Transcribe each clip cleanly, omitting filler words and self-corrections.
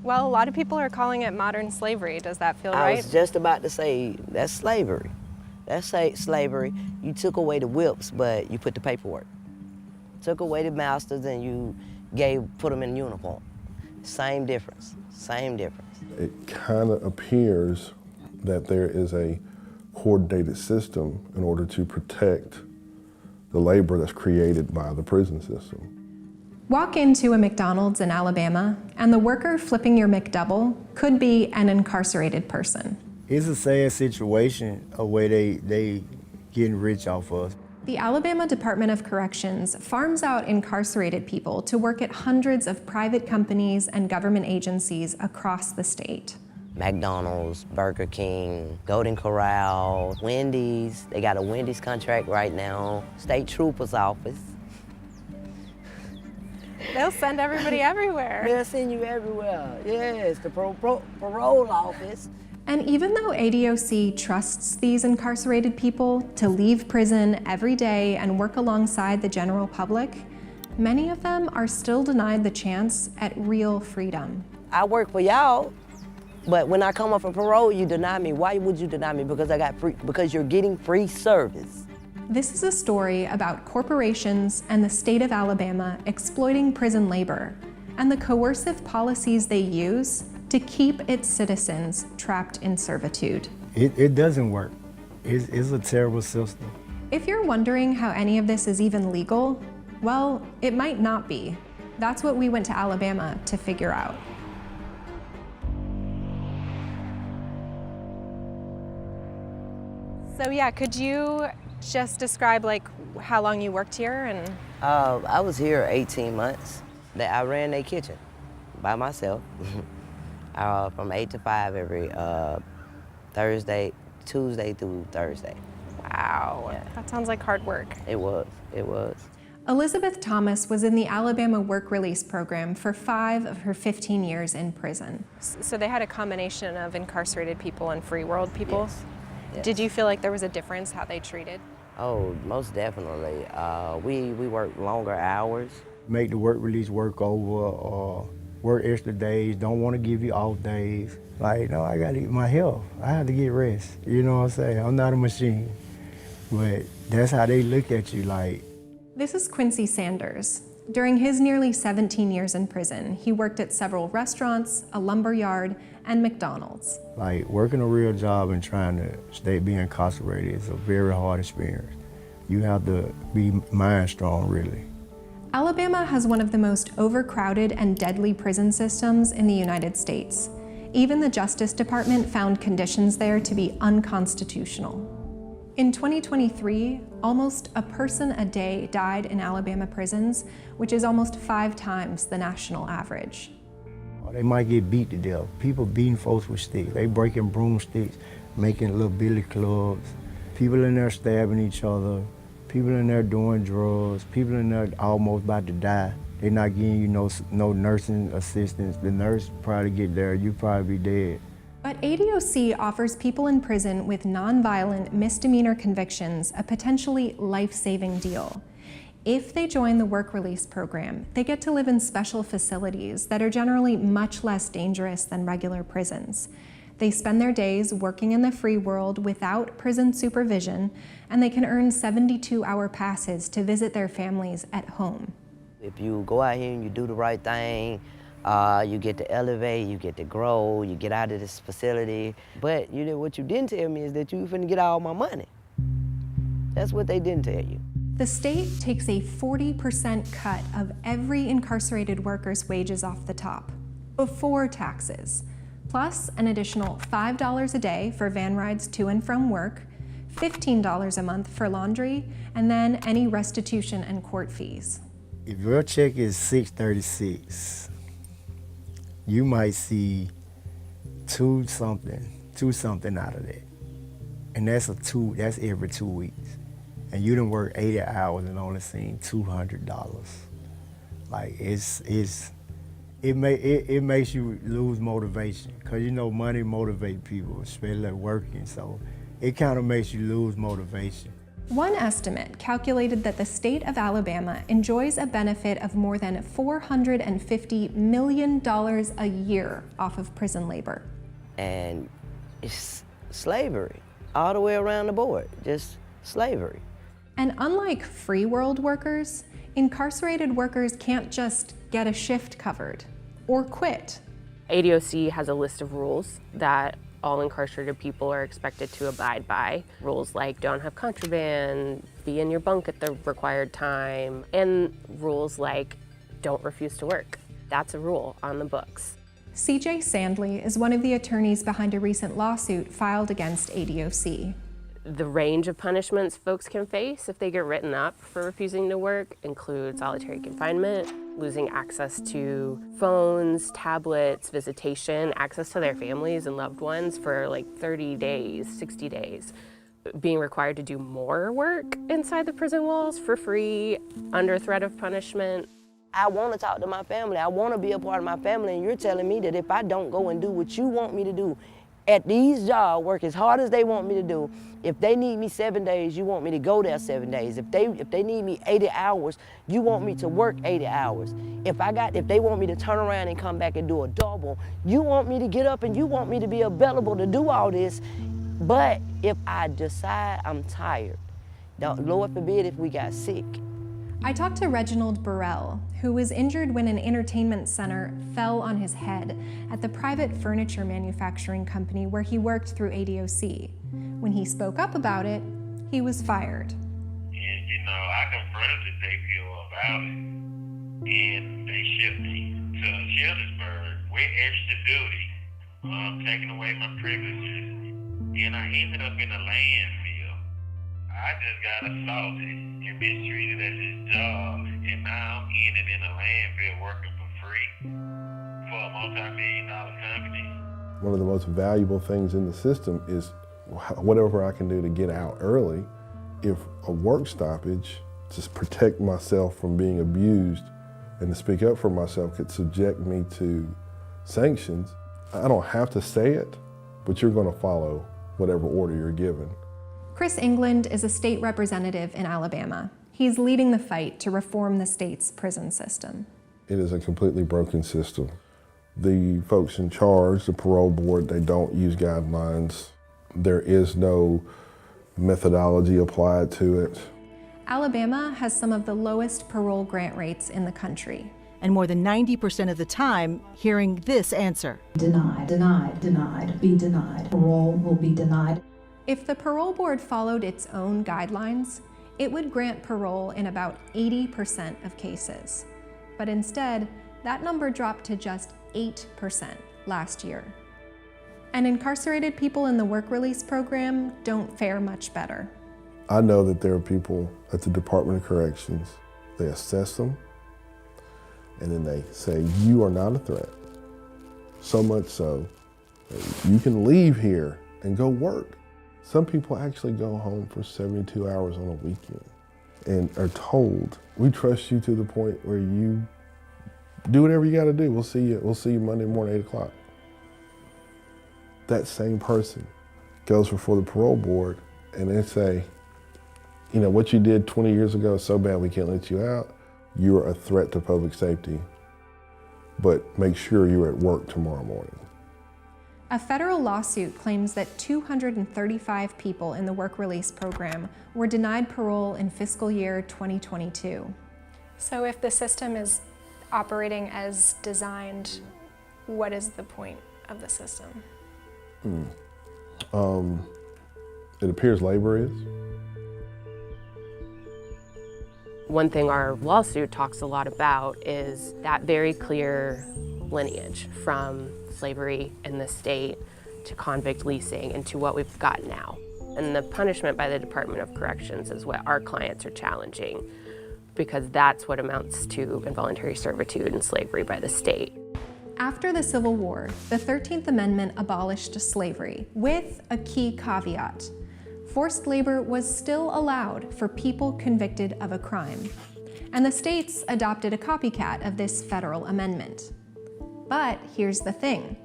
Well, a lot of people are calling it modern slavery. Does that feel I right? was just about to say, that's slavery. That's slavery. You took away the whips, but you put the paperwork. Took away the masters and you put them in uniform. Same difference, same difference. It kind of appears that there is a coordinated system in order to protect the labor that's created by the prison system. Walk into a McDonald's in Alabama, and the worker flipping your McDouble could be an incarcerated person. It's a sad situation of where they getting rich off us. The Alabama Department of Corrections farms out incarcerated people to work at hundreds of private companies and government agencies across the state. McDonald's, Burger King, Golden Corral, Wendy's. They got a Wendy's contract right now. State Trooper's office. They'll send everybody everywhere. They'll send you everywhere. Yes, the parole office. And even though ADOC trusts these incarcerated people to leave prison every day and work alongside the general public, many of them are still denied the chance at real freedom. I work for y'all, but when I come up for parole, you deny me. Why would you deny me? Because you're getting free service. This is a story about corporations and the state of Alabama exploiting prison labor and the coercive policies they use to keep its citizens trapped in servitude. It doesn't work. It's a terrible system. If you're wondering how any of this is even legal, well, it might not be. That's what we went to Alabama to figure out. So yeah, could you just describe how long you worked here and? I was here 18 months. I ran their kitchen by myself from 8 to 5 every Tuesday through Thursday. Wow, Yeah. that sounds like hard work. It was. Elizabeth Thomas was in the Alabama Work Release Program for 5 of her 15 years in prison. So they had a combination of incarcerated people and free world people? Yes. Yes. Did you feel like there was a difference how they treated? Oh, most definitely. We work longer hours. Make the work release work over or work extra days, don't want to give you off days. Like, no, I got to eat my health. I have to get rest. You know what I'm saying? I'm not a machine. But that's how they look at you, like. This is Quincy Sanders. During his nearly 17 years in prison, he worked at several restaurants, a lumber yard, and McDonald's. Like, working a real job and trying to be incarcerated is a very hard experience. You have to be mind strong, really. Alabama has one of the most overcrowded and deadly prison systems in the United States. Even the Justice Department found conditions there to be unconstitutional. In 2023, almost a person a day died in Alabama prisons, which is almost 5 times the national average. They might get beat to death. People beating folks with sticks. They breaking broomsticks, making little billy clubs. People in there stabbing each other. People in there doing drugs. People in there almost about to die. They're not giving you no nursing assistance. The nurse probably get there, you probably be dead. But ADOC offers people in prison with nonviolent misdemeanor convictions a potentially life-saving deal. If they join the work release program, they get to live in special facilities that are generally much less dangerous than regular prisons. They spend their days working in the free world without prison supervision, and they can earn 72-hour passes to visit their families at home. If you go out here and you do the right thing, you get to elevate, you get to grow, you get out of this facility. But what you didn't tell me is that you finna get all my money. That's what they didn't tell you. The state takes a 40% cut of every incarcerated worker's wages off the top, before taxes, plus an additional $5 a day for van rides to and from work, $15 a month for laundry, and then any restitution and court fees. If your check is $636, you might see two something out of that. And that's every 2 weeks. And you done work 80 hours and only seen $200. Like it makes you lose motivation, cause money motivates people, especially working. So it kind of makes you lose motivation. One estimate calculated that the state of Alabama enjoys a benefit of more than $450 million a year off of prison labor. And it's slavery all the way around the board, just slavery. And unlike free world workers, incarcerated workers can't just get a shift covered or quit. ADOC has a list of rules that all incarcerated people are expected to abide by. Rules like don't have contraband, be in your bunk at the required time, and rules like don't refuse to work. That's a rule on the books. CJ Sandley is one of the attorneys behind a recent lawsuit filed against ADOC. The range of punishments folks can face if they get written up for refusing to work include solitary confinement, losing access to phones, tablets, visitation, access to their families and loved ones for like 30 days, 60 days. Being required to do more work inside the prison walls for free, under threat of punishment. I want to talk to my family. I want to be a part of my family, and you're telling me that if I don't go and do what you want me to do at these jobs, work as hard as they want me to do, if they need me 7 days, you want me to go there 7 days. If they need me 80 hours, you want me to work 80 hours. If they want me to turn around and come back and do a double, you want me to get up and you want me to be available to do all this. But if I decide I'm tired, Lord forbid if we got sick. I talked to Reginald Burrell, who was injured when an entertainment center fell on his head at the private furniture manufacturing company where he worked through ADOC. When he spoke up about it, he was fired. And I confronted the JPO about it, and they shipped me to Childersburg with extra duty, taking away my privileges, and I ended up in a landfill. I just got assaulted and mistreated at this job, and now I'm ended in a landfill working for free for a multi-million-dollar company. One of the most valuable things in the system is whatever I can do to get out early. If a work stoppage to protect myself from being abused and to speak up for myself could subject me to sanctions, I don't have to say it, but you're going to follow whatever order you're given. Chris England is a state representative in Alabama. He's leading the fight to reform the state's prison system. It is a completely broken system. The folks in charge, the parole board, they don't use guidelines. There is no methodology applied to it. Alabama has some of the lowest parole grant rates in the country. And more than 90% of the time, hearing this answer. Denied, denied, denied, be denied. Parole will be denied. If the parole board followed its own guidelines, it would grant parole in about 80% of cases. But instead, that number dropped to just 8% last year. And incarcerated people in the work release program don't fare much better. I know that there are people at the Department of Corrections, they assess them, and then they say, you are not a threat. So much so, that you can leave here and go work. Some people actually go home for 72 hours on a weekend and are told, we trust you to the point where you do whatever you gotta do. We'll see you Monday morning, 8 o'clock. That same person goes before the parole board and they say, what you did 20 years ago is so bad we can't let you out. You are a threat to public safety, but make sure you're at work tomorrow morning. A federal lawsuit claims that 235 people in the work release program were denied parole in fiscal year 2022. So if the system is operating as designed, what is the point of the system? It appears labor is. One thing our lawsuit talks a lot about is that very clear lineage from slavery in the state to convict leasing and to what we've got now. And the punishment by the Department of Corrections is what our clients are challenging, because that's what amounts to involuntary servitude and slavery by the state. After the Civil War, the 13th Amendment abolished slavery with a key caveat. Forced labor was still allowed for people convicted of a crime. And the states adopted a copycat of this federal amendment. But here's the thing.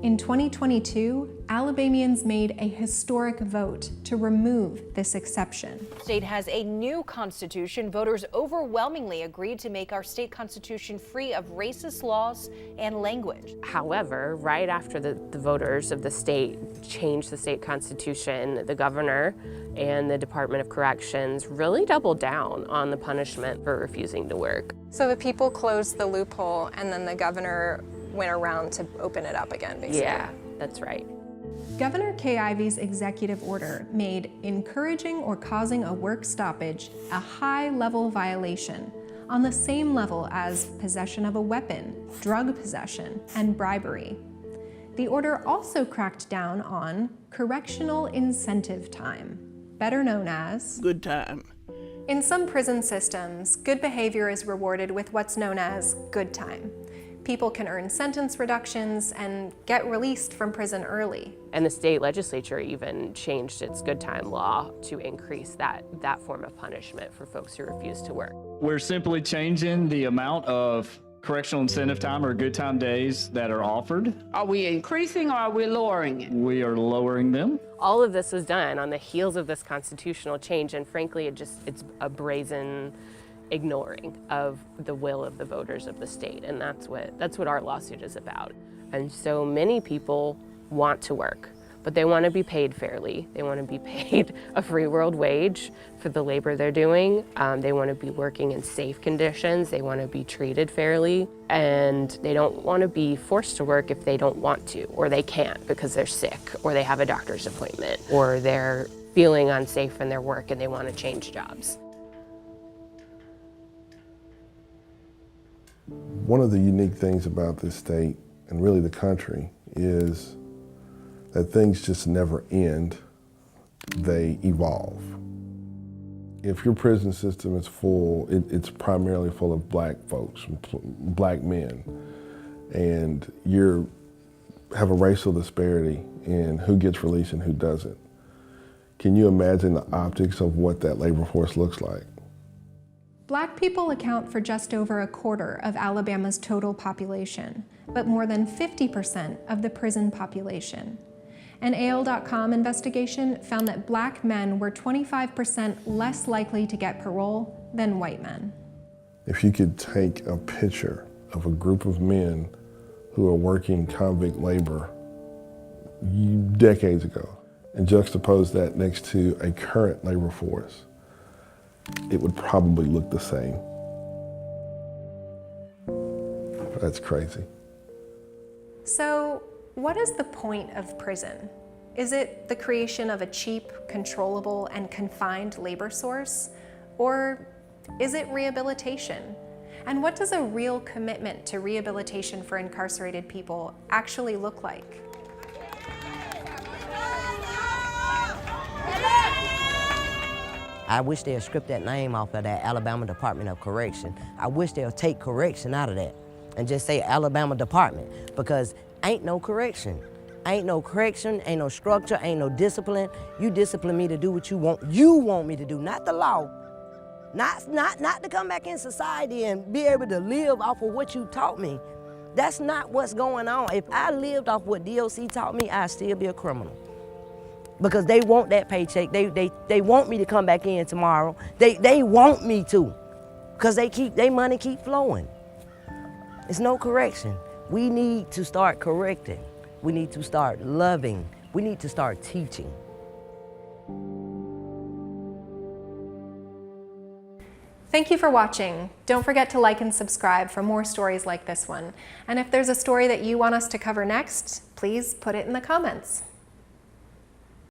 In 2022, Alabamians made a historic vote to remove this exception. The state has a new constitution. Voters overwhelmingly agreed to make our state constitution free of racist laws and language. However, right after the voters of the state changed the state constitution, the governor and the Department of Corrections really doubled down on the punishment for refusing to work. So the people closed the loophole and then the governor went around to open it up again, basically. Yeah, that's right. Governor Kay Ivey's executive order made encouraging or causing a work stoppage a high-level violation, on the same level as possession of a weapon, drug possession, and bribery. The order also cracked down on correctional incentive time, better known as good time. In some prison systems, good behavior is rewarded with what's known as good time. People can earn sentence reductions and get released from prison early. And the state legislature even changed its good time law to increase that form of punishment for folks who refuse to work. We're simply changing the amount of correctional incentive time or good time days that are offered. Are we increasing or are we lowering it? We are lowering them. All of this was done on the heels of this constitutional change, and frankly, it's a brazen ignoring of the will of the voters of the state, and that's what our lawsuit is about. And so many people want to work, but they want to be paid fairly. They want to be paid a free world wage for the labor they're doing. They want to be working in safe conditions. They want to be treated fairly, and they don't want to be forced to work if they don't want to, or they can't because they're sick, or they have a doctor's appointment, or they're feeling unsafe in their work and they want to change jobs. One of the unique things about this state, and really the country, is that things just never end, they evolve. If your prison system is full, it's primarily full of black folks, black men, and you have a racial disparity in who gets released and who doesn't. Can you imagine the optics of what that labor force looks like? Black people account for just over a quarter of Alabama's total population, but more than 50% of the prison population. An AL.com investigation found that black men were 25% less likely to get parole than white men. If you could take a picture of a group of men who are working convict labor decades ago and juxtapose that next to a current labor force, it would probably look the same. That's crazy. So, what is the point of prison? Is it the creation of a cheap, controllable, and confined labor source? Or is it rehabilitation? And what does a real commitment to rehabilitation for incarcerated people actually look like? I wish they'd strip that name off of that Alabama Department of Correction. I wish they'll take correction out of that and just say Alabama Department, because ain't no correction. Ain't no correction, ain't no structure, ain't no discipline. You discipline me to do what you want me to do, not the law. Not to come back in society and be able to live off of what you taught me. That's not what's going on. If I lived off what DOC taught me, I'd still be a criminal. Because they want that paycheck. They want me to come back in tomorrow. They want me to, because they money keep flowing. It's no correction. We need to start correcting. We need to start loving. We need to start teaching. Thank you for watching. Don't forget to like and subscribe for more stories like this one. And if there's a story that you want us to cover next, please put it in the comments.